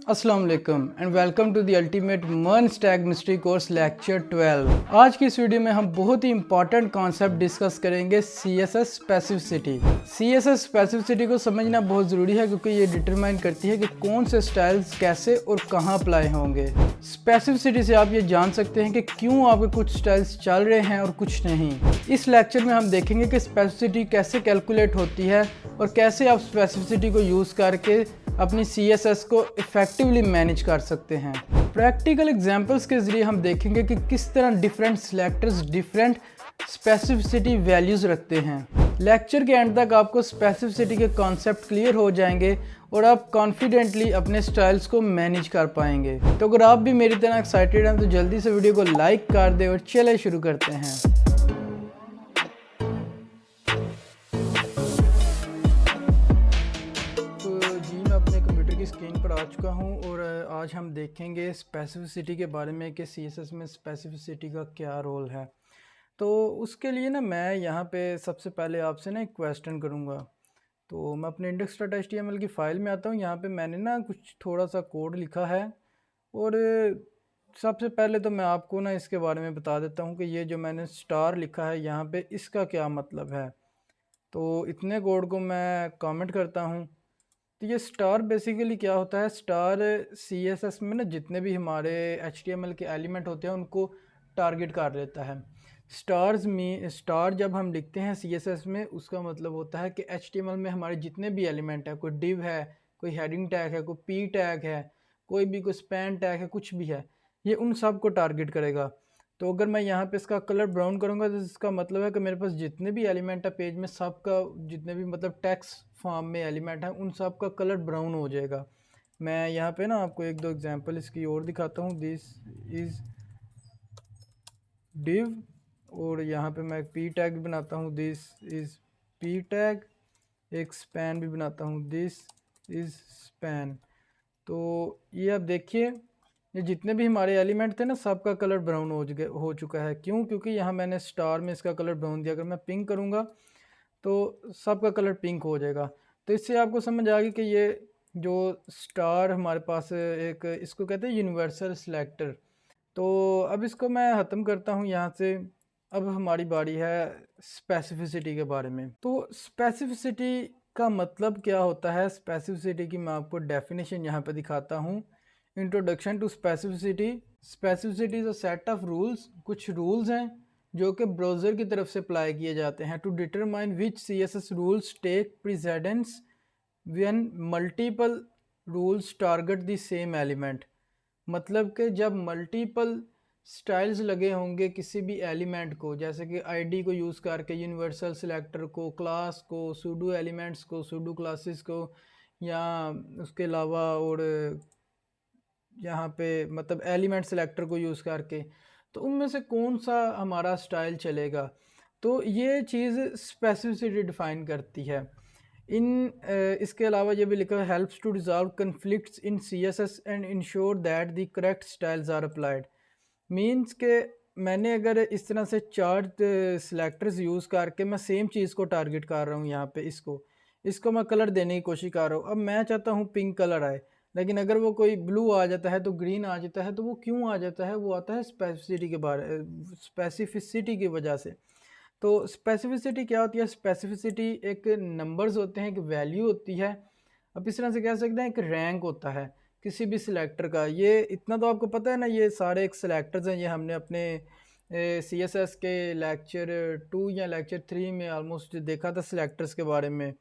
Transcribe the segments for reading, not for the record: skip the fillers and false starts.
अस्सलाम वालेकुम and welcome to the ultimate MERN stack mastery course lecture 12। आज की इस वीडियो में हम बहुत ही इंपॉर्टेंट कॉन्सेप्ट डिस्कस करेंगे CSS स्पेसिफिसिटी। CSS स्पेसिफिसिटी को समझना बहुत ज़रूरी है क्योंकि ये डिटरमाइन करती है कि कौन से स्टाइल्स कैसे और कहाँ अप्लाई होंगे। स्पेसिफिसिटी से आप ये जान सकते हैं कि क्यों आपके कुछ स्टाइल्स चल रहे हैं और कुछ नहीं। इस लेक्चर में हम देखेंगे कि स्पेसिफिसिटी कैसे कैलकुलेट होती है और कैसे आप स्पेसिफिसिटी को यूज़ करके अपनी CSS को इफ़ेक्टिवली मैनेज कर सकते हैं। प्रैक्टिकल एग्जांपल्स के ज़रिए हम देखेंगे कि किस तरह different selectors different specificity values रखते हैं। लेक्चर के एंड तक आपको स्पेसिफिसिटी के कॉन्सेप्ट क्लियर हो जाएंगे और आप कॉन्फिडेंटली अपने स्टाइल्स को मैनेज कर पाएंगे। तो अगर आप भी मेरी तरह एक्साइटेड हैं तो जल्दी से वीडियो को लाइक कर दें और चले शुरू करते हैं। स्क्रीन पर आ चुका हूं और आज हम देखेंगे स्पेसिफिसिटी के बारे में कि CSS में स्पेसिफिसिटी का क्या रोल है। तो उसके लिए ना मैं यहाँ पे सबसे पहले आपसे ना एक क्वेश्चन करूँगा। तो मैं अपने index.html की फ़ाइल में आता हूँ। यहाँ पे मैंने ना कुछ थोड़ा सा कोड लिखा है और सबसे पहले तो मैं आपको ना इसके बारे में बता देता हूँ कि ये जो मैंने स्टार लिखा है यहाँ पे इसका क्या मतलब है। तो इतने कोड को मैं कमेंट करता हूँ। तो ये स्टार बेसिकली क्या होता है, स्टार CSS में ना जितने भी हमारे HTML के एलिमेंट होते हैं उनको टारगेट कर लेता है। स्टार जब हम लिखते हैं CSS में उसका मतलब होता है कि HTML में हमारे जितने भी एलिमेंट है, कोई डिव है, कोई हेडिंग टैग है, कोई p टैग है, कोई स्पैन टैग है, कुछ भी है, ये उन सब को टारगेट करेगा। तो अगर मैं यहाँ पे इसका कलर ब्राउन करूँगा तो इसका मतलब है कि मेरे पास जितने भी एलिमेंट है पेज में सब का, जितने भी मतलब टेक्स्ट फॉर्म में एलिमेंट है उन सब का कलर ब्राउन हो जाएगा। मैं यहाँ पे ना आपको एक दो एग्जांपल इसकी और दिखाता हूँ। दिस इज़ डिव और यहाँ पे मैं एक p टैग भी बनाता हूँ, दिस इज़ p टैग। एक स्पैन भी बनाता हूँ, दिस इज़ स्पैन। तो ये आप देखिए, ये जितने भी हमारे एलिमेंट थे ना सबका कलर ब्राउन हो चुका है। क्यों? क्योंकि यहाँ मैंने स्टार में इसका कलर ब्राउन दिया। अगर मैं पिंक करूँगा तो सबका कलर पिंक हो जाएगा। तो इससे आपको समझ आ गई कि ये जो स्टार हमारे पास एक, इसको कहते हैं यूनिवर्सल सिलेक्टर। तो अब इसको मैं ख़त्म करता हूँ यहाँ से। अब हमारी बारी है स्पेसिफिसिटी के बारे में। तो स्पेसिफिसिटी का मतलब क्या होता है? स्पेसिफिसिटी की मैं आपको डेफिनेशन यहाँ पे दिखाता हूँ। Introduction to specificity. Specificity is a set of rules. कुछ रूल्स हैं जो कि ब्राउज़र की तरफ से अप्लाई किए जाते हैं to determine which CSS rules take precedence when multiple rules target the same element. मतलब कि जब मल्टीपल स्टाइल्स लगे होंगे किसी भी एलिमेंट को, जैसे कि आईडी को यूज़ करके, यूनिवर्सल सिलेक्टर को, क्लास को, सूडो एलिमेंट्स को, सूडो क्लासेस को, या उसके अलावा और यहाँ पे मतलब एलिमेंट सिलेक्टर को यूज़ करके, तो उनमें से कौन सा हमारा स्टाइल चलेगा। तो ये चीज़ स्पेसिफिसिटी डिफाइन करती है। इसके अलावा ये भी लिखा है, helps to resolve conflicts in CSS and ensure that the correct styles are applied. Means के मैंने अगर इस तरह से चार सिलेक्टर्स यूज़ करके मैं सेम चीज़ को टारगेट कर रहा हूँ, यहाँ पे इसको मैं कलर देने की कोशिश कर रहा हूँ। अब मैं चाहता हूँ पिंक कलर आए, लेकिन अगर वो कोई ब्लू आ जाता है तो ग्रीन आ जाता है, तो वो क्यों आ जाता है? वो आता है स्पेसिफिसिटी की वजह से। तो स्पेसिफिसिटी क्या होती है? स्पेसिफिसिटी एक नंबर्स होते हैं, एक वैल्यू होती है। अब इस तरह से कह सकते हैं एक रैंक होता है किसी भी सिलेक्टर का। ये इतना तो आपको पता है ना, ये सारे एक सिलेक्टर्स हैं। ये हमने अपने CSS के लेक्चर 2 या लेक्चर 3 में ऑलमोस्ट देखा था सिलेक्टर्स के बारे में।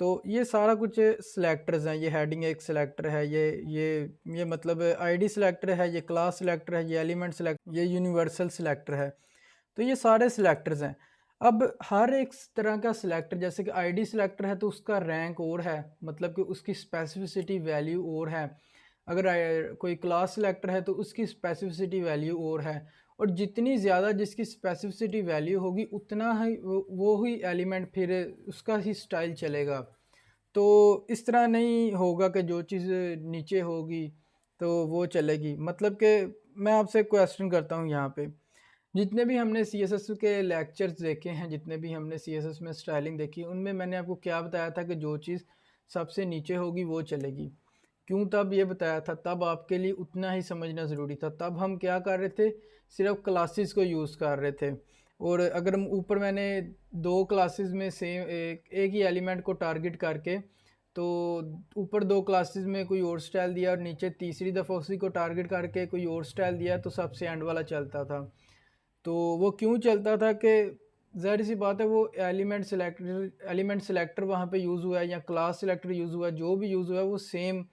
तो ये सारा कुछ सिलेक्टर्स हैं। ये हेडिंग एक सिलेक्टर है, ये मतलब आईडी सिलेक्टर है, ये क्लास सिलेक्टर है, ये एलिमेंट सिलेक्टर, ये यूनिवर्सल सिलेक्टर है। तो ये सारे सिलेक्टर्स हैं। अब हर एक तरह का सिलेक्टर, जैसे कि आईडी सिलेक्टर है तो उसका रैंक और है, मतलब कि उसकी स्पेसिफिसिटी वैल्यू और है। अगर कोई क्लास सिलेक्टर है तो उसकी स्पेसिफिसिटी वैल्यू और है। और जितनी ज़्यादा जिसकी स्पेसिफिसिटी वैल्यू होगी उतना ही वो ही एलिमेंट फिर उसका ही स्टाइल चलेगा। तो इस तरह नहीं होगा कि जो चीज़ नीचे होगी तो वो चलेगी। मतलब कि मैं आपसे क्वेश्चन करता हूँ यहाँ पे, जितने भी हमने CSS के लेक्चर्स देखे हैं, जितने भी हमने CSS में स्टाइलिंग देखी, उनमें मैंने आपको क्या बताया था कि जो चीज़ सबसे नीचे होगी वो चलेगी। क्यों तब ये बताया था, तब आपके लिए उतना ही समझना ज़रूरी था। तब हम क्या कर रहे थे, सिर्फ क्लासेस को यूज़ कर रहे थे। और अगर हम ऊपर मैंने दो क्लासेस में सेम एक ही एलिमेंट को टारगेट करके, तो ऊपर दो क्लासेस में कोई और स्टाइल दिया और नीचे तीसरी दफ़ा उसी को टारगेट करके कोई और स्टाइल दिया, तो सबसे एंड वाला चलता था। तो वो क्यों चलता था कि ज़ाहिर सी बात है, वो एलिमेंट सेलेक्टर वहाँ पे यूज़ हुआ है या क्लास सेलेक्टर यूज़ हुआ है, जो भी यूज़ हुआ है वो सेम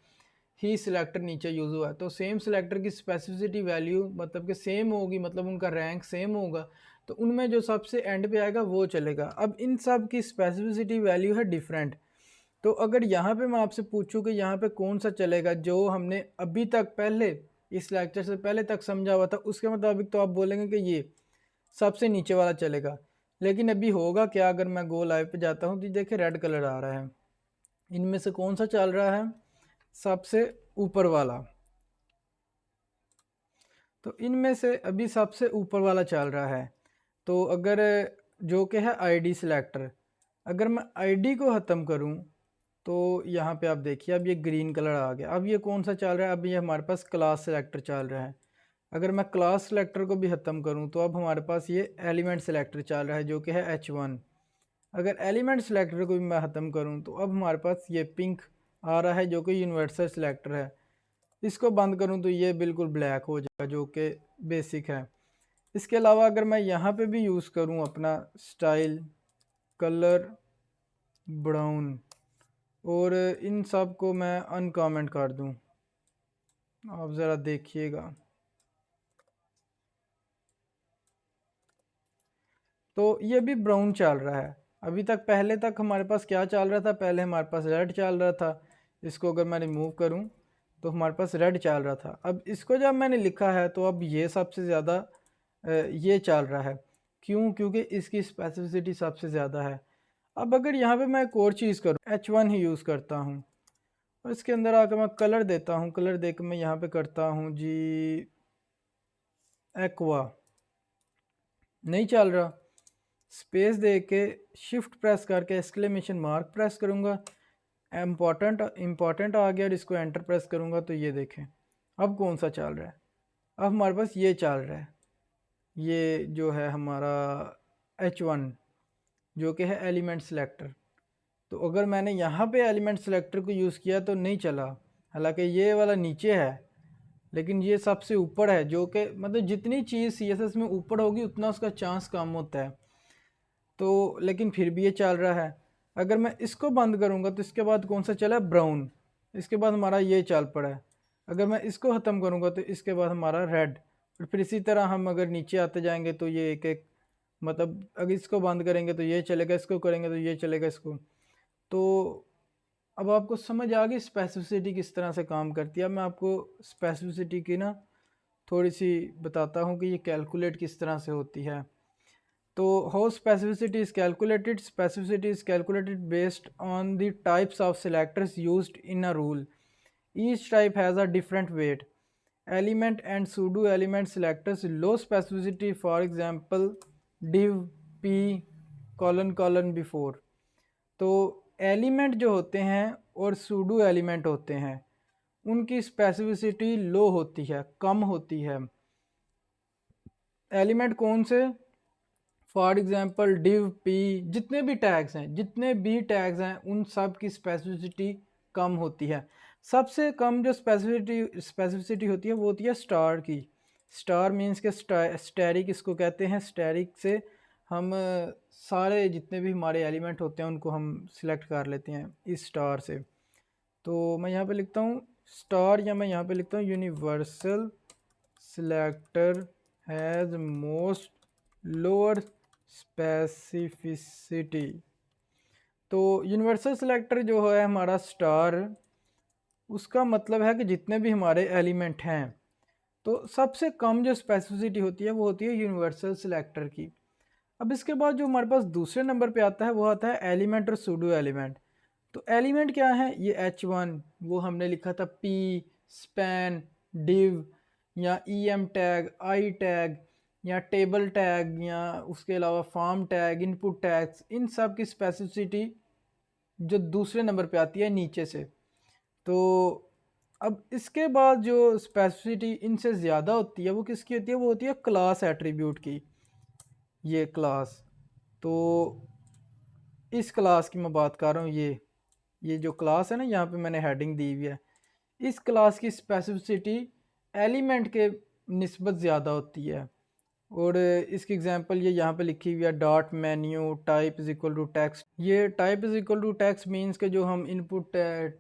ही सिलेक्टर नीचे यूज़ हुआ है। तो सेम सिलेक्टर की स्पेसिफिसिटी वैल्यू मतलब कि सेम होगी, मतलब उनका रैंक सेम होगा, तो उनमें जो सबसे एंड पे आएगा वो चलेगा। अब इन सब की स्पेसिफिसिटी वैल्यू है डिफरेंट। तो अगर यहाँ पे मैं आपसे पूछूं कि यहाँ पे कौन सा चलेगा, जो हमने अभी तक पहले इस लेक्चर से पहले तक समझा हुआ था, उसके मुताबिक तो आप बोलेंगे कि ये सबसे नीचे वाला चलेगा। लेकिन अभी होगा क्या, अगर मैं गो लाइव पे जाता हूँ तो देखिए रेड कलर आ रहा है। इनमें से कौन सा चल रहा है, सबसे ऊपर वाला। तो इनमें से अभी सबसे ऊपर वाला चल रहा है। तो अगर जो कि है आईडी सिलेक्टर, अगर मैं आईडी को ख़त्म करूं तो यहाँ पे आप देखिए अब ये ग्रीन कलर आ गया। अब ये कौन सा चल रहा है, अब ये हमारे पास क्लास सेलेक्टर चल रहा है। अगर मैं क्लास सेलेक्टर को भी ख़त्म करूँ तो अब हमारे पास ये एलिमेंट सेलेक्टर चल रहा है जो कि है H1। अगर एलिमेंट सेलेक्टर को भी मैं ख़त्म करूँ तो अब हमारे पास ये पिंक आ रहा है जो कि यूनिवर्सल सेलेक्टर है। इसको बंद करूँ तो ये बिल्कुल ब्लैक हो जाएगा जो कि बेसिक है। इसके अलावा अगर मैं यहाँ पे भी यूज़ करूँ अपना स्टाइल कलर ब्राउन और इन सब को मैं अनकमेंट कर दूँ, आप ज़रा देखिएगा। तो ये भी ब्राउन चल रहा है। अभी तक पहले तक हमारे पास क्या चल रहा था, पहले हमारे पास रेड चल रहा था। इसको अगर मैं रिमूव करूं तो हमारे पास रेड चल रहा था। अब इसको जब मैंने लिखा है तो अब ये सबसे ज़्यादा ये चल रहा है। क्यों, क्योंकि इसकी स्पेसिफिसिटी सबसे ज़्यादा है। अब अगर यहाँ पे मैं एक और चीज़ करूँ, H1 ही यूज़ करता हूँ और इसके अंदर आकर मैं कलर देता हूँ, कलर देकर मैं यहाँ पे करता हूँ जी एक्वा, नहीं चल रहा। स्पेस दे के शिफ्ट प्रेस करके एक्सक्लेमेशन मार्क प्रेस करूँगा, इम्पॉर्टेंट आ गया और इसको एंटर प्रेस करूँगा तो ये देखें अब कौन सा चल रहा है। अब हमारे पास ये चल रहा है, ये जो है हमारा H1 जो कि है एलिमेंट सेलेक्टर। तो अगर मैंने यहाँ पे एलिमेंट सेलेक्टर को यूज़ किया तो नहीं चला, हालांकि ये वाला नीचे है लेकिन ये सबसे ऊपर है, जो कि मतलब जितनी चीज़ CSS में ऊपर होगी उतना उसका चांस कम होता है। तो लेकिन फिर भी ये चल रहा है। अगर मैं इसको बंद करूँगा तो इसके बाद कौन सा चला, ब्राउन। इसके बाद हमारा ये चल पड़ा है। अगर मैं इसको ख़त्म करूँगा तो इसके बाद हमारा रेड। और फिर इसी तरह हम अगर नीचे आते जाएंगे तो ये एक एक मतलब अगर इसको बंद करेंगे तो ये चलेगा, इसको करेंगे तो ये चलेगा इसको। तो अब आपको समझ आ गई स्पेसिफिसिटी किस तरह से काम करती है। अब मैं आपको स्पेसिफिसिटी की ना थोड़ी सी बताता हूँ कि ये कैलकुलेट किस तरह से होती है। तो how specificity is calculated? Specificity is calculated based on the types of selectors used in a rule. Each type has a different weight. Element and pseudo element selectors low specificity, for example div p colon colon before। तो element जो होते हैं और pseudo element होते हैं उनकी specificity लो होती है, कम होती है। एलिमेंट कौन से, फॉर एग्जाम्पल डिव पी, जितने भी टैग्स हैं उन सब की स्पेसिफिसिटी कम होती है। सबसे कम जो स्पेसिफिसिटी होती है वो होती है स्टार की। स्टार मीन्स के स्टैरिक इसको कहते हैं। स्टैरिक से हम सारे जितने भी हमारे एलिमेंट होते हैं उनको हम सिलेक्ट कर लेते हैं इस स्टार से। तो मैं यहाँ पे लिखता हूँ स्टार, या मैं यहाँ पे लिखता हूँ universal selector has most lower specificity. तो यूनिवर्सल सिलेक्टर जो है हमारा स्टार, उसका मतलब है कि जितने भी हमारे एलिमेंट हैं तो सबसे कम जो स्पेसिफिसिटी होती है वो होती है यूनिवर्सल सिलेक्टर की। अब इसके बाद जो हमारे पास दूसरे नंबर पे आता है वो आता है एलिमेंट और सूडो एलिमेंट। तो एलिमेंट क्या है, ये H1 वो हमने लिखा था P स्पैन डिव या EM टैग, आई टैग या टेबल टैग या उसके अलावा फॉर्म टैग, इनपुट टैग्स, इन सब की स्पेसिफिसिटी जो दूसरे नंबर पे आती है नीचे से। तो अब इसके बाद जो स्पेसिफिसिटी इनसे ज़्यादा होती है वो किसकी होती है, वो होती है क्लास एट्रीब्यूट की। ये क्लास, तो इस क्लास की मैं बात कर रहा हूँ, ये जो क्लास है ना, यहाँ पे मैंने हेडिंग दी हुई है, इस क्लास की स्पेसिफिसिटी एलिमेंट के निस्बत ज़्यादा होती है। और इसकी एग्जांपल ये यहाँ पे लिखी हुई है, dot menu type is equal to text. ये type is equal to text means के जो हम इनपुट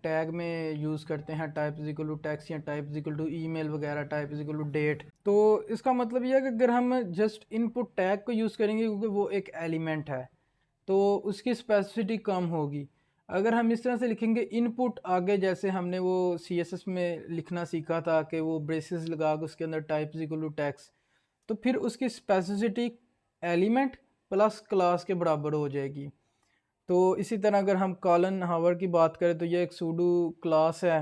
टैग में यूज़ करते हैं, type is equal to text या type is equal to email वगैरह, type is equal to date. तो इसका मतलब ये है कि अगर हम जस्ट इनपुट टैग को यूज़ करेंगे क्योंकि वो एक एलिमेंट है तो उसकी स्पेसिफिसिटी कम होगी। अगर हम इस तरह से लिखेंगे इनपुट आगे, जैसे हमने वो CSS में लिखना सीखा था कि वो ब्रेसेस लगा के उसके अंदर type is equal to text, तो फिर उसकी स्पेसिफिसिटी एलिमेंट प्लस क्लास के बराबर हो जाएगी। तो इसी तरह अगर हम कॉलन हावर की बात करें तो ये एक सूडो क्लास है।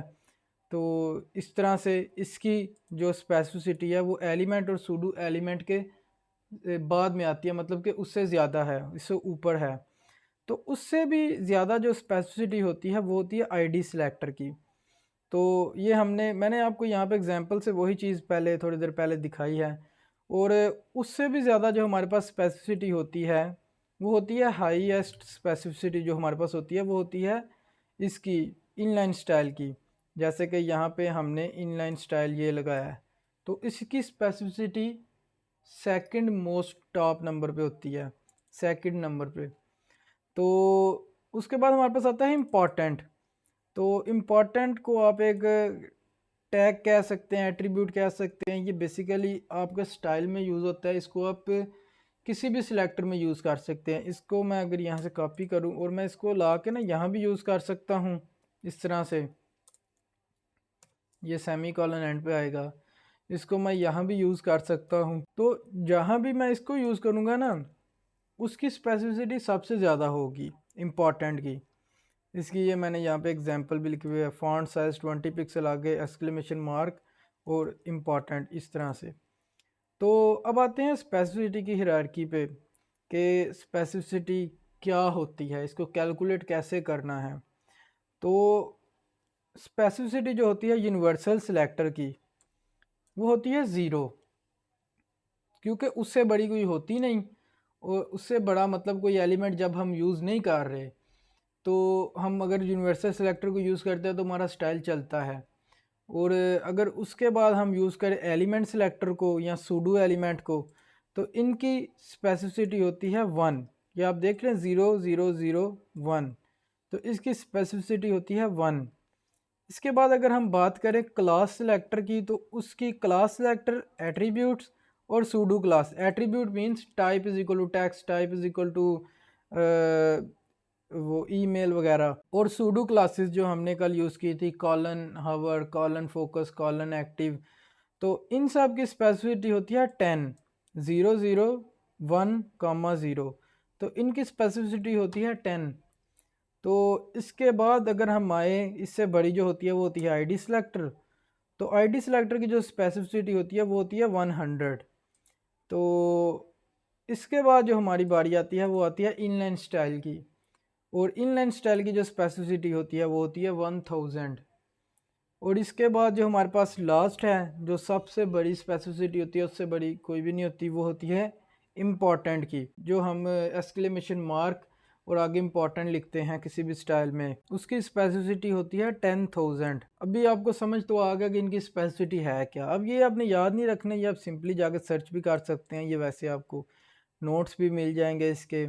तो इस तरह से इसकी जो स्पेसिफिसिटी है वो एलिमेंट और सूडो एलिमेंट के बाद में आती है, मतलब कि उससे ज़्यादा है, इससे ऊपर है। तो उससे भी ज़्यादा जो स्पेसिफिसिटी होती है वो होती है आईडी सिलेक्टर की। तो ये मैंने आपको यहाँ पे एग्जांपल से वही चीज़ पहले थोड़ी देर पहले दिखाई है। और उससे भी ज़्यादा जो हमारे पास स्पेसिफिसिटी होती है वो होती है हाईएस्ट स्पेसिफिसिटी जो हमारे पास होती है वो होती है इसकी इनलाइन स्टाइल की। जैसे कि यहाँ पे हमने इनलाइन स्टाइल ये लगाया है, तो इसकी specificity second most top number पे होती है, सेकंड नंबर पे। तो उसके बाद हमारे पास आता है इम्पॉर्टेंट। तो इम्पॉर्टेंट को आप एक टैग कह सकते हैं, एट्रीब्यूट कह सकते हैं। ये बेसिकली आपके स्टाइल में यूज़ होता है, इसको आप किसी भी सिलेक्टर में यूज़ कर सकते हैं। इसको मैं अगर यहाँ से कॉपी करूँ और मैं इसको ला के ना यहाँ भी यूज़ कर सकता हूँ इस तरह से, ये सेमी कॉलन एंड पे आएगा, इसको मैं यहाँ भी यूज़ कर सकता हूँ। तो जहाँ भी मैं इसको यूज़ करूँगा ना उसकी स्पेसिफिसिटी सबसे ज़्यादा होगी इम्पॉर्टेंट की। इसकी ये मैंने यहाँ पे एग्जांपल भी लिखे हुए है, फॉन्ट साइज 20 पिक्सल आगे एक्सक्लेमेशन मार्क और इम्पॉर्टेंट, इस तरह से। तो अब आते हैं स्पेसिफिसिटी की हायरार्की पे कि स्पेसिफिसिटी क्या होती है, इसको कैलकुलेट कैसे करना है। तो स्पेसिफिसिटी जो होती है यूनिवर्सल सिलेक्टर की वो होती है ज़ीरो, क्योंकि उससे बड़ी कोई होती नहीं। और उससे बड़ा मतलब कोई एलिमेंट जब हम यूज़ नहीं कर रहे, तो हम अगर यूनिवर्सल सिलेक्टर को यूज़ करते हैं तो हमारा स्टाइल चलता है। और अगर उसके बाद हम यूज़ करें एलिमेंट सिलेक्टर को या सूडो एलिमेंट को, तो इनकी स्पेसिफिसिटी होती है 1। ये आप देख रहे हैं 0 0 0 1, तो इसकी स्पेसिफिसिटी होती है 1। इसके बाद अगर हम बात करें क्लास सिलेक्टर की, तो उसकी क्लास सिलेक्टर एट्रीब्यूट्स और pseudo class. Attribute means type is equal to text, type is equal to वो ईमेल वगैरह। और सूडो क्लासेस जो हमने कल यूज़ की थी, कॉलन हावर, कॉलन फोकस, कॉलन एक्टिव, तो इन सब की स्पेसिफिसिटी होती है 10 0 0 1 0। तो इनकी स्पेसिफिसिटी होती है 10। तो इसके बाद अगर हम आए, इससे बड़ी जो होती है वो होती है आईडी सिलेक्टर। तो आईडी सिलेक्टर की जो स्पेसिफिसिटी होती है वो होती है 100। तो इसके बाद जो हमारी बारी आती है वो आती है इनलाइन स्टाइल की। और इनलाइन स्टाइल की जो स्पेसिफिसिटी होती है वो होती है 1000। और इसके बाद जो हमारे पास लास्ट है, जो सबसे बड़ी स्पेसिफिसिटी होती है, उससे बड़ी कोई भी नहीं होती, वो होती है इम्पॉर्टेंट की। जो हम एक्सक्लेमेशन मार्क और आगे इम्पॉर्टेंट लिखते हैं किसी भी स्टाइल में, उसकी स्पेसिफिसिटी होती है 10,000। अभी आपको समझ तो आ गया कि इनकी स्पेसिफिसिटी है क्या। अब ये आपने याद नहीं रखना, ये आप सिंपली जाकर सर्च भी कर सकते हैं। ये वैसे आपको नोट्स भी मिल जाएंगे इसके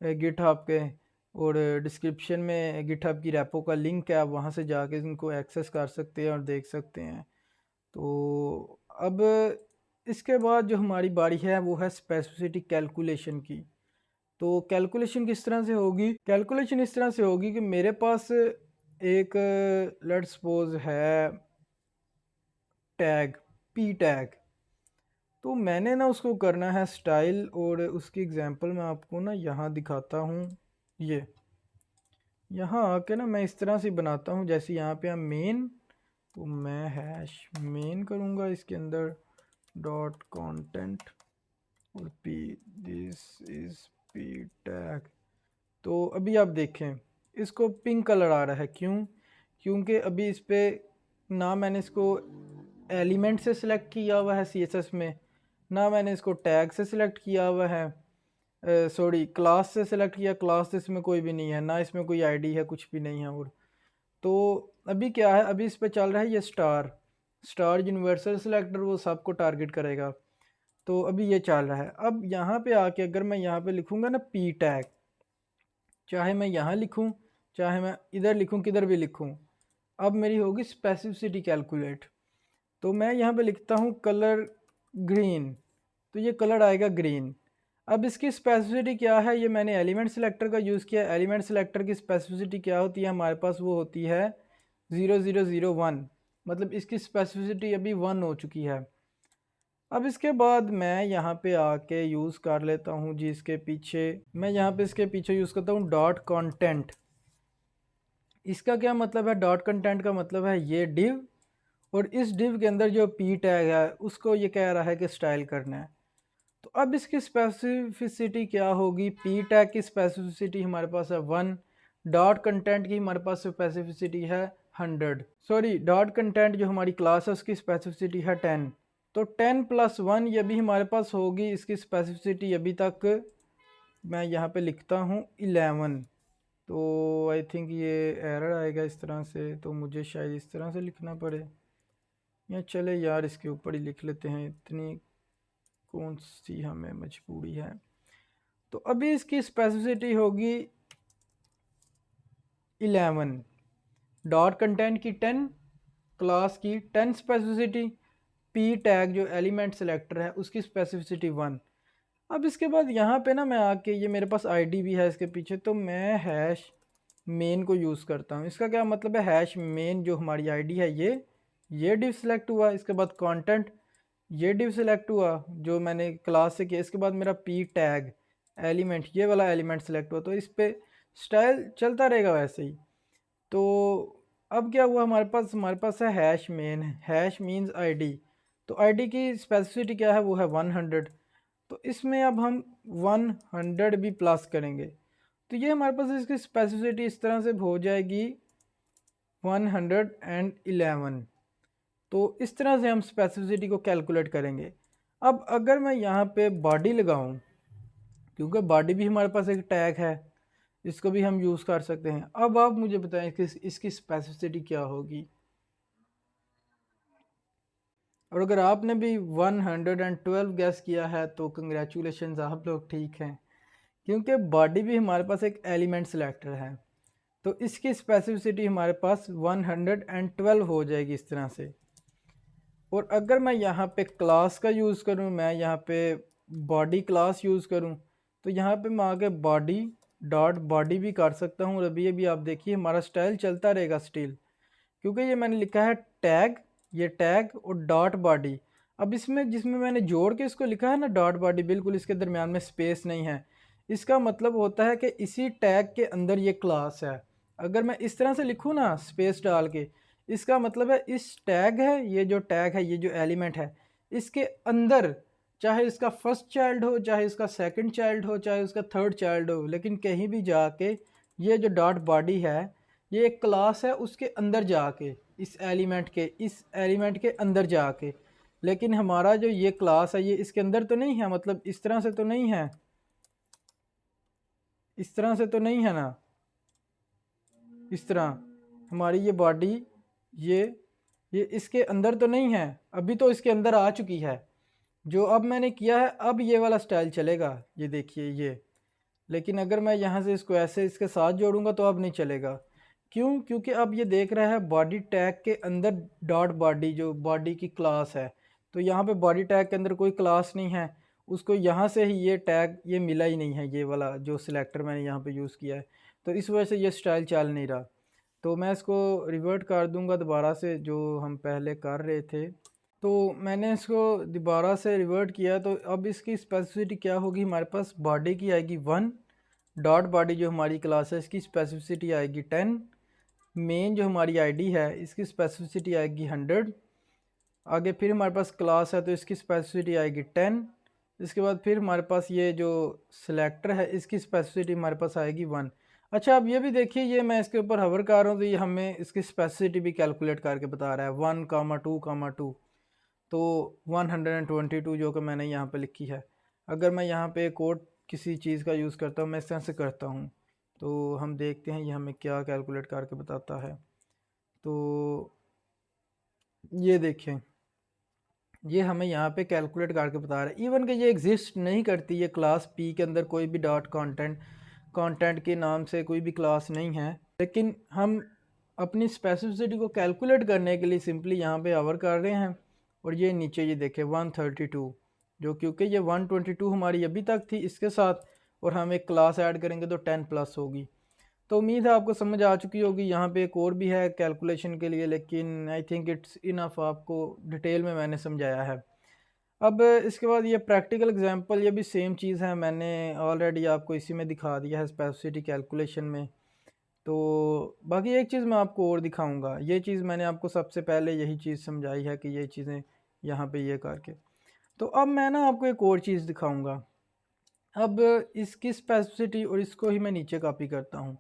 गिटहब के, और डिस्क्रिप्शन में गिटहब की रेपो का लिंक है, आप वहाँ से जाके इनको एक्सेस कर सकते हैं और देख सकते हैं। तो अब इसके बाद जो हमारी बारी है वो है स्पेसिफिसिटी कैलकुलेशन की। तो कैलकुलेशन किस तरह से होगी, कैलकुलेशन इस तरह से होगी कि मेरे पास एक लेट्स सपोज है टैग, पी टैग। तो मैंने ना उसको करना है स्टाइल, और उसकी एग्जांपल मैं आपको ना यहाँ दिखाता हूँ। ये यहाँ आके ना मैं इस तरह से बनाता हूँ, जैसे यहाँ पे हम मेन, तो मैं हैश मेन करूँगा, इसके अंदर डॉट कंटेंट और P, this is P tag. तो अभी आप देखें इसको पिंक कलर आ रहा है, क्यों? क्योंकि अभी इस पे ना मैंने इसको एलिमेंट से सिलेक्ट किया हुआ है CSS में, ना मैंने इसको टैग से सिलेक्ट किया हुआ है, सॉरी क्लास से सिलेक्ट किया, क्लास से इसमें कोई भी नहीं है, ना इसमें कोई आईडी है, कुछ भी नहीं है। और तो अभी क्या है, अभी इस पे चल रहा है ये स्टार यूनिवर्सल सिलेक्टर, वो सबको टारगेट करेगा। तो अभी ये चल रहा है। अब यहाँ पे आके अगर मैं यहाँ पे लिखूँगा ना पी टैग, चाहे मैं यहाँ लिखूँ चाहे मैं इधर लिखूँ, किधर भी लिखूँ, अब मेरी होगी स्पेसिफिसिटी कैलकुलेट। तो मैं यहाँ पे लिखता हूँ कलर ग्रीन, तो ये कलर आएगा ग्रीन। अब इसकी स्पेसिफिसिटी क्या है, ये मैंने एलिमेंट सिलेक्टर का यूज़ किया। एलिमेंट सिलेक्टर की स्पेसिफिसिटी क्या होती है हमारे पास, वो होती है 0001, मतलब इसकी स्पेसिफिसिटी अभी 1 हो चुकी है। अब इसके बाद मैं यहाँ पे आके यूज़ कर लेता हूँ जी, इसके पीछे मैं यहाँ पे इसके पीछे यूज़ करता हूँ डॉट कंटेंट। इसका क्या मतलब है, डॉट कंटेंट का मतलब है ये डिव, और इस डिव के अंदर जो पी टैग है उसको ये कह रहा है कि स्टाइल करना है। तो अब इसकी स्पेसिफिसिटी क्या होगी, पी टैग की स्पेसिफिसिटी हमारे पास है 1, डॉट कंटेंट की हमारे पास स्पेसिफिसिटी है 100, सॉरी डॉट कंटेंट जो हमारी क्लास है उसकी स्पेसिफिसिटी है 10। तो 10 + 1 ये भी हमारे पास होगी इसकी स्पेसिफिसिटी अभी तक, मैं यहाँ पे लिखता हूँ 11। तो आई थिंक ये एरर आएगा इस तरह से, तो मुझे शायद इस तरह से लिखना पड़े, या चले यार इसके ऊपर ही लिख लेते हैं, इतनी कौन सी हमें मजबूरी है। तो अभी इसकी स्पेसिफिसिटी होगी 11, डॉट कंटेंट की 10, क्लास की 10 स्पेसिफिसिटी, पी टैग जो एलिमेंट सेलेक्टर है उसकी स्पेसिफिसिटी 1। अब इसके बाद यहाँ पे ना मैं आके, ये मेरे पास आईडी भी है इसके पीछे, तो मैं हैश मेन को यूज़ करता हूँ। इसका क्या मतलब है, हैश मेन जो हमारी आईडी है ये डिव सेलेक्ट हुआ, इसके बाद कंटेंट ये डिव सेलेक्ट हुआ जो मैंने क्लास से किया, इसके बाद मेरा पी टैग एलिमेंट ये वाला एलिमेंट सेलेक्ट हुआ, तो इस पे स्टाइल चलता रहेगा वैसे ही। तो अब क्या हुआ, हमारे पास है hash main, hash means ID, तो आईडी की स्पेसिफिसिटी क्या है, वो है 100। तो इसमें अब हम 100 भी प्लस करेंगे, तो ये हमारे पास इसकी स्पेसिफिसिटी इस तरह से हो जाएगी 111। तो इस तरह से हम स्पेसिफिसिटी को कैलकुलेट करेंगे। अब अगर मैं यहाँ पे बॉडी लगाऊं, क्योंकि बॉडी भी हमारे पास एक टैग है, इसको भी हम यूज़ कर सकते हैं। अब आप मुझे बताएं कि इसकी स्पेसिफिसिटी क्या होगी। और अगर आपने भी 112 गैस किया है तो कंग्रेचुलेशन, आप लोग ठीक हैं, क्योंकि बॉडी भी हमारे पास एक एलिमेंट सेलेक्टर है। तो इसकी स्पेसिफिसिटी हमारे पास 112 हो जाएगी इस तरह से। और अगर मैं यहाँ पे क्लास का यूज़ करूँ, मैं यहाँ पे बॉडी क्लास यूज़ करूँ, तो यहाँ पे मैं आगे बॉडी डॉट बॉडी भी कर सकता हूँ। और अभी आप देखिए हमारा स्टाइल चलता रहेगा स्टिल, क्योंकि ये मैंने लिखा है टैग, ये टैग और डॉट बॉडी। अब इसमें जिसमें मैंने जोड़ के इसको लिखा है ना डॉट बॉडी, बिल्कुल इसके दरमियान में स्पेस नहीं है, इसका मतलब होता है कि इसी टैग के अंदर ये क्लास है। अगर मैं इस तरह से लिखूँ ना स्पेस डाल के, इसका मतलब है इस टैग है, ये जो टैग है, ये जो एलिमेंट है, इसके अंदर चाहे इसका फर्स्ट चाइल्ड हो, चाहे इसका सेकंड चाइल्ड हो, चाहे उसका थर्ड चाइल्ड हो, लेकिन कहीं भी जाके ये जो डॉट बॉडी है ये एक क्लास है, उसके अंदर जाके इस एलिमेंट के अंदर जाके। लेकिन हमारा जो ये क्लास है ये इसके अंदर तो नहीं है, मतलब इस तरह से तो नहीं है, इस तरह से तो नहीं है ना, इस तरह हमारी ये बॉडी ये इसके अंदर तो नहीं है, अभी तो इसके अंदर आ चुकी है। जो अब मैंने किया है, अब ये वाला स्टाइल चलेगा, ये देखिए ये। लेकिन अगर मैं यहाँ से इसको ऐसे इसके साथ जोड़ूंगा तो अब नहीं चलेगा। क्यों? क्योंकि अब ये देख रहा है बॉडी टैग के अंदर डॉट बॉडी जो बॉडी की क्लास है, तो यहाँ पे बॉडी टैग के अंदर कोई क्लास नहीं है, उसको यहाँ से ही ये टैग ये मिला ही नहीं है, ये वाला जो सिलेक्टर मैंने यहाँ पे यूज़ किया है, तो इस वजह से ये स्टाइल चल नहीं रहा। तो मैं इसको रिवर्ट कर दूंगा दोबारा से जो हम पहले कर रहे थे। तो मैंने इसको दोबारा से रिवर्ट किया, तो अब इसकी स्पेसिफिसिटी क्या होगी, हमारे पास बॉडी की आएगी 1, डॉट बॉडी जो हमारी क्लास है इसकी स्पेसिफिसिटी आएगी 10, मेन जो हमारी आईडी है इसकी स्पेसिफिसिटी आएगी 100, आगे फिर हमारे पास क्लास है तो इसकी स्पेसिफिसिटी आएगी 10, इसके बाद फिर हमारे पास ये जो सिलेक्टर है इसकी स्पेसिफिसिटी हमारे पास आएगी 1। अच्छा, अब ये भी देखिए, ये मैं इसके ऊपर हवर कर रहा हूँ तो ये हमें इसकी स्पेसिसिटी भी कैलकुलेट करके बता रहा है 1,2,2 तो 122 जो कि मैंने यहाँ पे लिखी है। अगर मैं यहाँ पे कोड किसी चीज़ का यूज़ करता हूँ, मैं इस तरह से करता हूँ, तो हम देखते हैं ये हमें क्या कैलकुलेट करके बताता है। तो ये देखें, ये हमें यहाँ पे कैलकुलेट करके बता रहा है इवन कि ये एग्जिस्ट नहीं करती, ये क्लास पी के अंदर कोई भी डॉट कंटेंट के नाम से कोई भी क्लास नहीं है, लेकिन हम अपनी स्पेसिफिसिटी को कैलकुलेट करने के लिए सिंपली यहाँ पे आवर कर रहे हैं। और ये नीचे ये देखें 132, जो क्योंकि ये 122 हमारी अभी तक थी इसके साथ, और हम एक क्लास ऐड करेंगे तो 10 प्लस होगी। तो उम्मीद है आपको समझ आ चुकी होगी। यहाँ पे एक और भी है कैलकुलेशन के लिए, लेकिन आई थिंक इट्स इनफ, आपको डिटेल में मैंने समझाया है। अब इसके बाद ये प्रैक्टिकल एग्जांपल, ये भी सेम चीज़ है, मैंने ऑलरेडी आपको इसी में दिखा दिया है स्पेसिफिसिटी कैलकुलेशन में। तो बाकी एक चीज़ मैं आपको और दिखाऊंगा, ये चीज़ मैंने आपको सबसे पहले यही चीज़ समझाई है कि ये चीज़ें यहाँ पे ये करके। तो अब मैं ना आपको एक और चीज़ दिखाऊंगा। अब इसकी स्पेसिफिसिटी और इसको ही मैं नीचे कॉपी करता हूँ,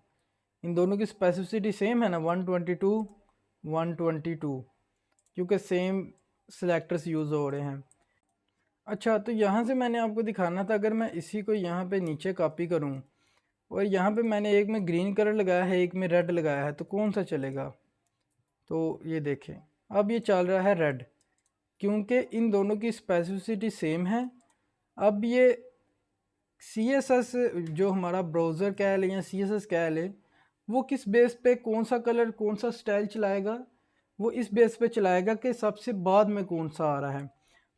इन दोनों की स्पेसिफिसिटी सेम है ना 122 122, क्योंकि सेम सेलेक्टर्स यूज़ हो रहे हैं। अच्छा, तो यहाँ से मैंने आपको दिखाना था, अगर मैं इसी को यहाँ पे नीचे कॉपी करूँ और यहाँ पे मैंने एक में ग्रीन कलर लगाया है, एक में रेड लगाया है, तो कौन सा चलेगा? तो ये देखें, अब ये चल रहा है रेड, क्योंकि इन दोनों की स्पेसिफिसिटी सेम है। अब ये CSS जो हमारा ब्राउज़र कह लें या CSS कह लें, वो किस बेस पे कौन सा कलर कौन सा स्टाइल चलाएगा, वो इस बेस पे चलाएगा कि सबसे बाद में कौन सा आ रहा है।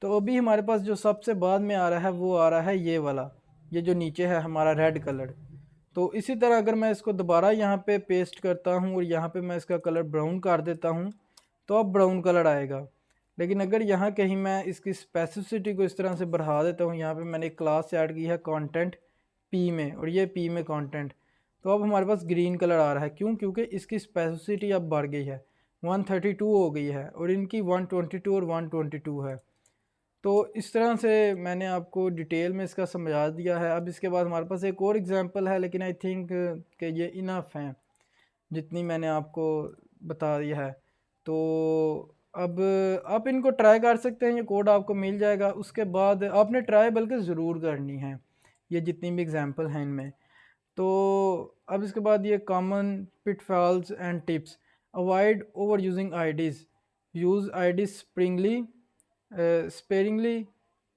तो अभी हमारे पास जो सबसे बाद में आ रहा है वो आ रहा है ये वाला, ये जो नीचे है हमारा रेड कलर। तो इसी तरह अगर मैं इसको दोबारा यहाँ पे पेस्ट करता हूँ और यहाँ पे मैं इसका कलर ब्राउन कर देता हूँ, तो अब ब्राउन कलर आएगा। लेकिन अगर यहाँ कहीं मैं इसकी स्पेसिफिसिटी को इस तरह से बढ़ा देता हूँ, यहाँ पे मैंने एक क्लास ऐड की है कंटेंट पी में, और ये पी में कंटेंट, तो अब हमारे पास ग्रीन कलर आ रहा है। क्यों? क्योंकि इसकी स्पेसिफिसिटी अब बढ़ गई है, 132 हो गई है, और इनकी 122 और 122 है। तो इस तरह से मैंने आपको डिटेल में इसका समझा दिया है। अब इसके बाद हमारे पास एक और एग्जांपल है, लेकिन आई थिंक कि ये इनफ है जितनी मैंने आपको बता दिया है। तो अब आप इनको ट्राई कर सकते हैं, ये कोड आपको मिल जाएगा। उसके बाद आपने ट्राई बल्कि ज़रूर करनी है, ये जितनी भी एग्जांपल हैं इनमें। तो अब इसके बाद ये common pitfalls and tips, avoid over using IDs, use ID sparingly,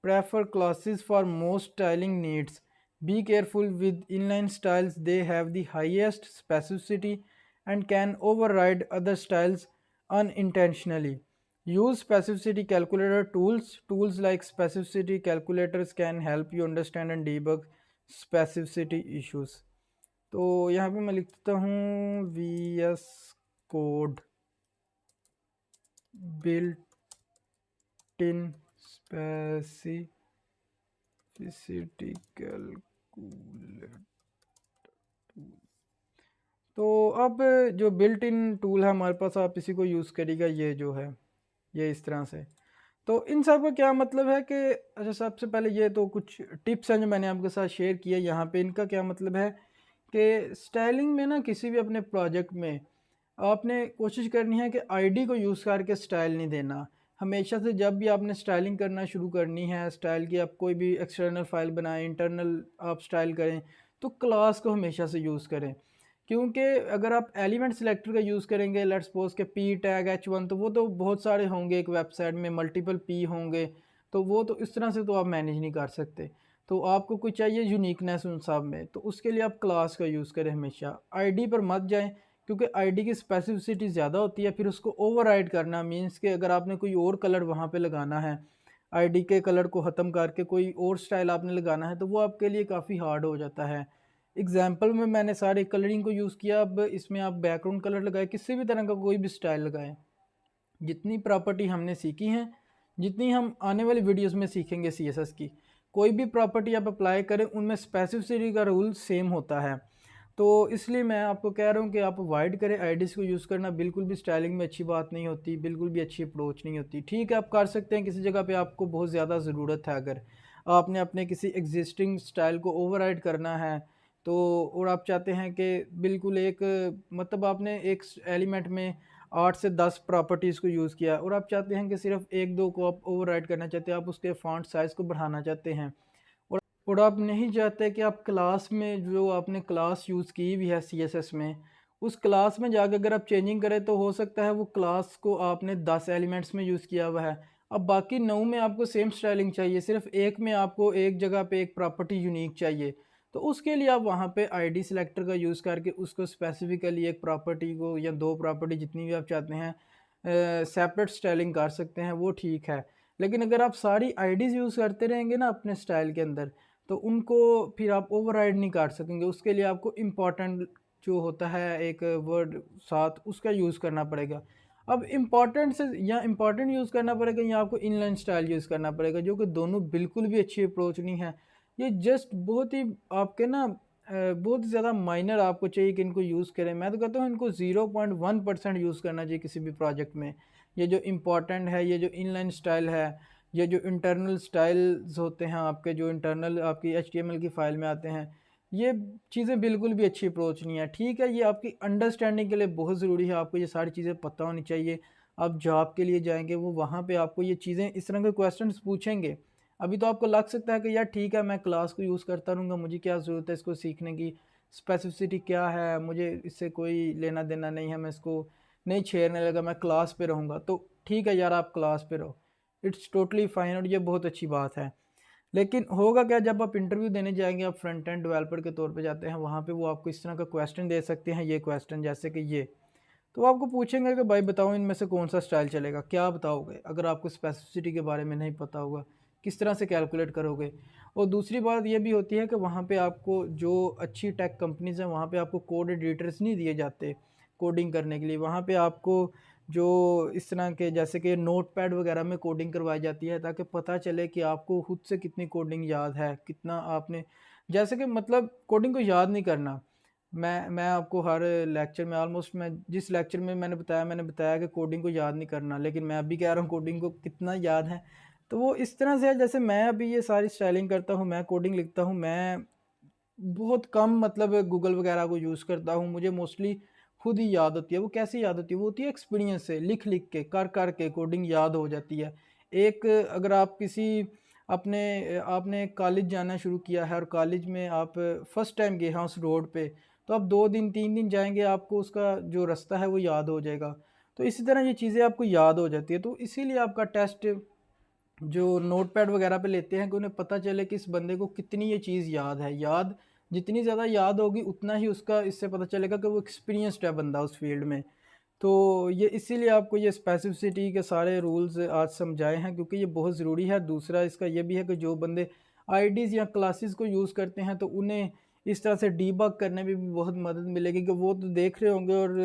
prefer classes for most styling needs, be careful with inline styles, they have the highest specificity and can override other styles unintentionally. Use specificity calculator tools. Tools like specificity calculators can help you understand and debug specificity issues. तो यहाँ पे मैं लिखता हूँ VS Code built in specificity calculator। तो अब जो built in tool है हमारे पास, आप इसी को यूज़ करिएगा, ये जो है ये इस तरह से। तो इन सब का क्या मतलब है कि अच्छा, सबसे पहले ये तो कुछ टिप्स हैं जो मैंने आपके साथ शेयर किया यहाँ पे। इनका क्या मतलब है कि स्टाइलिंग में ना, किसी भी अपने प्रोजेक्ट में आपने कोशिश करनी है कि आईडी को यूज़ करके स्टाइल नहीं देना। हमेशा से जब भी आपने स्टाइलिंग करना शुरू करनी है, स्टाइल की आप कोई भी एक्सटर्नल फाइल बनाएं, इंटरनल आप स्टाइल करें, तो क्लास को हमेशा से यूज़ करें। क्योंकि अगर आप एलिमेंट सेलेक्टर का यूज़ करेंगे, लेट्स सपोज के पी टैग H1, तो वो तो बहुत सारे होंगे, एक वेबसाइट में मल्टीपल पी होंगे, तो वो तो इस तरह से तो आप मैनेज नहीं कर सकते। तो आपको कुछ चाहिए यूनिकनेस उन सब में, तो उसके लिए आप क्लास का यूज़ करें। हमेशा आईडी पर मत जाएं, क्योंकि आईडी की स्पेसिफिसिटी ज़्यादा होती है। फिर उसको ओवरराइड करना मीन्स कि अगर आपने कोई और कलर वहाँ पे लगाना है, आईडी के कलर को ख़त्म करके कोई और स्टाइल आपने लगाना है, तो वो आपके लिए काफ़ी हार्ड हो जाता है। एग्जाम्पल में मैंने सारे कलरिंग को यूज़ किया। अब इसमें आप बैकग्राउंड कलर लगाए, किसी भी तरह का कोई भी स्टाइल लगाएं। जितनी प्रॉपर्टी हमने सीखी हैं, जितनी हम आने वाली वीडियोस में सीखेंगे CSS की, कोई भी प्रॉपर्टी आप अप्लाई करें उनमें स्पेसिफिसिटी का रूल सेम होता है। तो इसलिए मैं आपको कह रहा हूँ कि आप अवॉइड करें आईडीज़ को यूज़ करना। बिल्कुल भी स्टाइलिंग में अच्छी बात नहीं होती, बिल्कुल भी अच्छी अप्रोच नहीं होती। ठीक है, आप कर सकते हैं किसी जगह पे आपको बहुत ज़्यादा ज़रूरत है, अगर आपने अपने किसी एग्जिस्टिंग स्टाइल को ओवरराइड करना है, तो और आप चाहते हैं कि बिल्कुल एक मतलब आपने एक एलिमेंट में 8 से 10 प्रॉपर्टीज़ को यूज़ किया और आप चाहते हैं कि सिर्फ एक दो को आप ओवरराइड करना चाहते हैं, आप उसके फॉन्ट साइज़ को बढ़ाना चाहते हैं और आप नहीं चाहते कि आप क्लास में जो आपने क्लास यूज़ की हुई है सीएसएस में, उस क्लास में जाकर अगर आप चेंजिंग करें तो हो सकता है वो क्लास को आपने 10 एलिमेंट्स में यूज़ किया हुआ है। अब बाकी 9 में आपको सेम स्टाइलिंग चाहिए, सिर्फ एक में आपको एक जगह पे एक प्रॉपर्टी यूनिक चाहिए। तो उसके लिए आप वहाँ पे आईडी सिलेक्टर का यूज़ करके उसको स्पेसिफिकली एक प्रॉपर्टी को या 2 प्रॉपर्टी जितनी भी आप चाहते हैं सेपरेट स्टाइलिंग कर सकते हैं, वो ठीक है। लेकिन अगर आप सारी आईडीज़ यूज़ करते रहेंगे ना अपने स्टाइल के अंदर, तो उनको फिर आप ओवरराइड नहीं कर सकेंगे। उसके लिए आपको इम्पोर्टेंट जो होता है एक वर्ड साथ उसका यूज़ करना पड़ेगा। अब इम्पोर्टेंट से या इम्पोर्टेंट यूज़ करना पड़ेगा या आपको इनलाइन स्टाइल यूज़ करना पड़ेगा, जो कि दोनों बिल्कुल भी अच्छी अप्रोच नहीं है। ये जस्ट बहुत ही आपके ना बहुत ज़्यादा माइनर आपको चाहिए कि इनको यूज़ करें। मैं तो कहता हूँ इनको 0.1% यूज़ करना चाहिए किसी भी प्रोजेक्ट में। ये जो इम्पोर्टेंट है, ये जो इनलाइन स्टाइल है, ये जो इंटरनल स्टाइल्स होते हैं आपके, जो इंटरनल आपकी एचटीएमएल की फ़ाइल में आते हैं, ये चीज़ें बिल्कुल भी अच्छी अप्रोच नहीं है। ठीक है, ये आपकी अंडरस्टैंडिंग के लिए बहुत ज़रूरी है, आपको ये सारी चीज़ें पता होनी चाहिए। आप जॉब के लिए जाएँगे, वो वहाँ पे आपको ये चीज़ें इस तरह के क्वेश्चंस पूछेंगे। अभी तो आपको लग सकता है कि यार ठीक है, मैं क्लास को यूज़ करता रहूँगा, मुझे क्या ज़रूरत है इसको सीखने की, स्पेसिफ़िसिटी क्या है, मुझे इससे कोई लेना-देना नहीं है, मैं इसको नहीं छेड़ने लगा, मैं क्लास पे रहूँगा। तो ठीक है यार, आप क्लास पे रहो, इट्स टोटली फाइन और ये बहुत अच्छी बात है। लेकिन होगा क्या जब आप इंटरव्यू देने जाएँगे, आप फ्रंट एंड डेवलपर के तौर पे जाते हैं, वहाँ पे वो आपको इस तरह का क्वेश्चन दे सकते हैं, ये क्वेश्चन जैसे कि ये। तो वो आपको पूछेंगे कि भाई बताओ इनमें से कौन-सा स्टाइल चलेगा? क्या बताओगे? अगर आपको स्पेसिफ़िसिटी के बारे में नहीं पता होगा, किस तरह से कैलकुलेट करोगे? और दूसरी बात ये भी होती है कि वहाँ पे आपको जो अच्छी टेक कंपनीज़ हैं, वहाँ पे आपको कोड एडिटर्स नहीं दिए जाते, कोडिंग करने के लिए। वहाँ पे आपको जो इस तरह के जैसे कि नोटपैड वगैरह में कोडिंग करवाई जाती है ताकि पता चले कि आपको खुद से कितनी कोडिंग याद है, कितना आपने जैसे कि मतलब कोडिंग को याद नहीं करना। मैं आपको हर लेक्चर में ऑलमोस्ट मैं जिस लेक्चर में मैंने बताया कि कोडिंग को याद नहीं करना, लेकिन मैं अभी कह रहा हूँ कोडिंग को कितना याद है। तो वो इस तरह से है जैसे मैं अभी ये सारी स्टाइलिंग करता हूँ, मैं कोडिंग लिखता हूँ, मैं बहुत कम मतलब गूगल वगैरह को यूज़ करता हूँ, मुझे मोस्टली खुद ही याद होती है। वो कैसे याद होती है? वो होती है एक्सपीरियंस से, लिख-लिख के, कर-कर के कोडिंग याद हो जाती है। एक अगर आप किसी आपने कॉलेज जाना शुरू किया है और कॉलेज में आप फर्स्ट टाइम गए हैं उस रोड पे, तो आप 2 दिन, 3 दिन जाएँगे, आपको उसका जो रास्ता है वो याद हो जाएगा। तो इसी तरह ये चीज़ें आपको याद हो जाती है, तो इसीलिए आपका टेस्ट जो नोटपैड वगैरह पे लेते हैं कि उन्हें पता चले कि इस बंदे को कितनी ये चीज़ याद है। याद जितनी ज़्यादा याद होगी उतना ही उसका इससे पता चलेगा कि वो एक्सपीरियंस्ड है बंदा उस फ़ील्ड में। तो ये इसीलिए आपको ये स्पेसिफ़िसिटी के सारे रूल्स आज समझाए हैं क्योंकि ये बहुत ज़रूरी है। दूसरा इसका ये भी है कि जो बंदे आईडीज़ या क्लासेस को यूज़ करते हैं तो उन्हें इस तरह से डीबग करने में भी बहुत मदद मिलेगी कि वो तो देख रहे होंगे और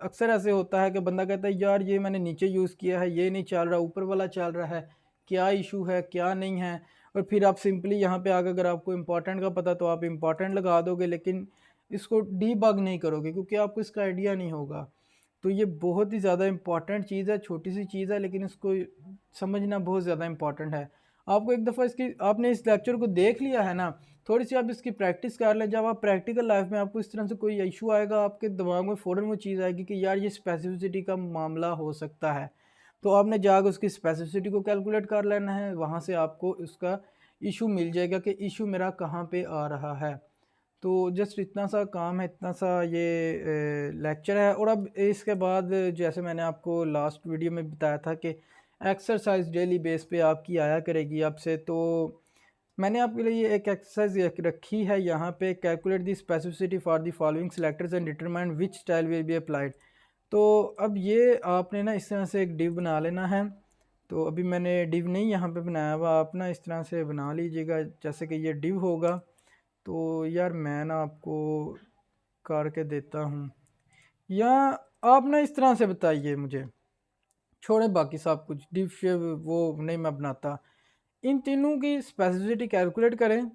अक्सर ऐसे होता है कि बंदा कहता है यार ये मैंने नीचे यूज़ किया है, ये नहीं चल रहा, ऊपर वाला चल रहा है, क्या इशू है, क्या नहीं है? और फिर आप सिंपली यहाँ पे आके अगर आपको इम्पोर्टेंट का पता तो आप इम्पोर्टेंट लगा दोगे लेकिन इसको डीबग नहीं करोगे क्योंकि आपको इसका आइडिया नहीं होगा। तो ये बहुत ही ज़्यादा इम्पॉर्टेंट चीज़ है, छोटी-सी चीज़ है लेकिन इसको समझना बहुत ज़्यादा इम्पॉर्टेंट है। आपको एक दफ़ा इसकी आपने इस लेक्चर को देख लिया है ना, थोड़ी-सी आप इसकी प्रैक्टिस कर लें, जब आप प्रैक्टिकल लाइफ़ में आपको इस तरह से कोई इश्यू आएगा, आपके दिमाग में फ़ौरन वो चीज़ आएगी कि यार ये स्पेसिफ़िसिटी का मामला हो सकता है। तो आपने जाके उसकी स्पेसिफ़िसिटी को कैलकुलेट कर लेना है, वहाँ से आपको उसका इश्यू मिल जाएगा कि इश्यू मेरा कहाँ पे आ रहा है। तो जस्ट इतना सा काम है, इतना सा ये लेक्चर है और अब इसके बाद जैसे मैंने आपको लास्ट वीडियो में बताया था कि एक्सरसाइज डेली बेस पे आपकी आया करेगी अब से। तो मैंने आपके लिए एक एक्सरसाइज रखी है यहाँ पे, calculate the specificity for the following selectors and determine which style will be applied. तो अब ये आपने ना इस तरह से एक डिव बना लेना है। तो अभी मैंने डिव नहीं यहाँ पे बनाया हुआ, आप ना इस तरह से बना लीजिएगा जैसे कि ये डिव होगा। तो यार मैं ना आपको करके देता हूँ, या आप ना इस तरह से बताइए मुझे, छोड़े बाकी सब कुछ डिव शिव वो नहीं मैं बनाता। इन तीनों की स्पेसिफिसिटी कैलकुलेट करें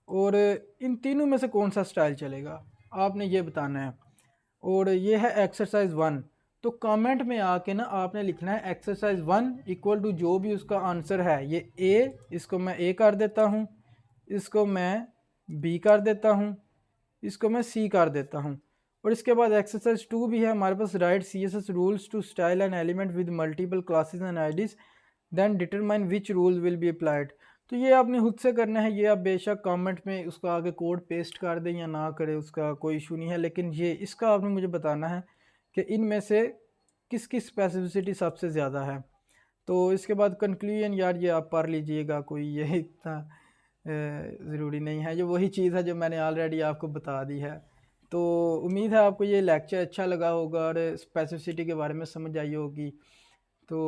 और इन तीनों में से कौन सा स्टाइल चलेगा आपने ये बताना है। और ये है एक्सरसाइज 1। तो कमेंट में आके ना आपने लिखना है एक्सरसाइज 1 इक्वल टू जो भी उसका आंसर है, ये ए, इसको मैं ए कर देता हूँ, इसको मैं बी कर देता हूँ, इसको मैं सी कर देता हूँ। और इसके बाद एक्सरसाइज 2 भी है हमारे पास, right CSS rules to style an element with multiple classes and IDs then determine which rule will be applied. तो ये आपने खुद से करना है, ये आप बेशक कमेंट में उसका आगे कोड पेस्ट कर दें या ना करें, उसका कोई इशू नहीं है, लेकिन ये इसका आपने मुझे बताना है कि इनमें से किसकी स्पेसिफिसिटी सबसे ज़्यादा है। तो इसके बाद कंक्लूजन यार ये आप पढ़ लीजिएगा, कोई ये इतना ज़रूरी नहीं है, जो वही चीज़ है जो मैंने ऑलरेडी आपको बता दी है। तो उम्मीद है आपको ये लेक्चर अच्छा लगा होगा और स्पेसिफिसिटी के बारे में समझ आई होगी। तो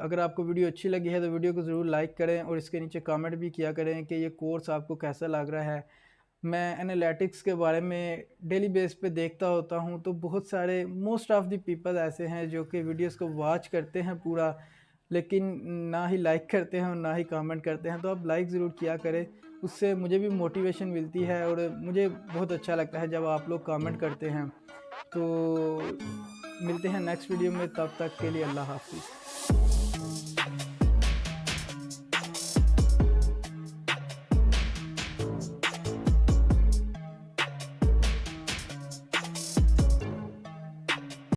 अगर आपको वीडियो अच्छी लगी है तो वीडियो को ज़रूर लाइक करें और इसके नीचे कमेंट भी किया करें कि ये कोर्स आपको कैसा लग रहा है। मैं एनालिटिक्स के बारे में डेली बेस पे देखता होता हूँ, तो बहुत सारे मोस्ट ऑफ़ द पीपल ऐसे हैं जो कि वीडियोस को वॉच करते हैं पूरा, लेकिन ना ही लाइक करते हैं और ना ही कमेंट करते हैं। तो आप लाइक ज़रूर किया करें, उससे मुझे भी मोटिवेशन मिलती है और मुझे बहुत अच्छा लगता है जब आप लोग कमेंट करते हैं। तो मिलते हैं नेक्स्ट वीडियो में, तब तक के लिए अल्लाह हाफिज़।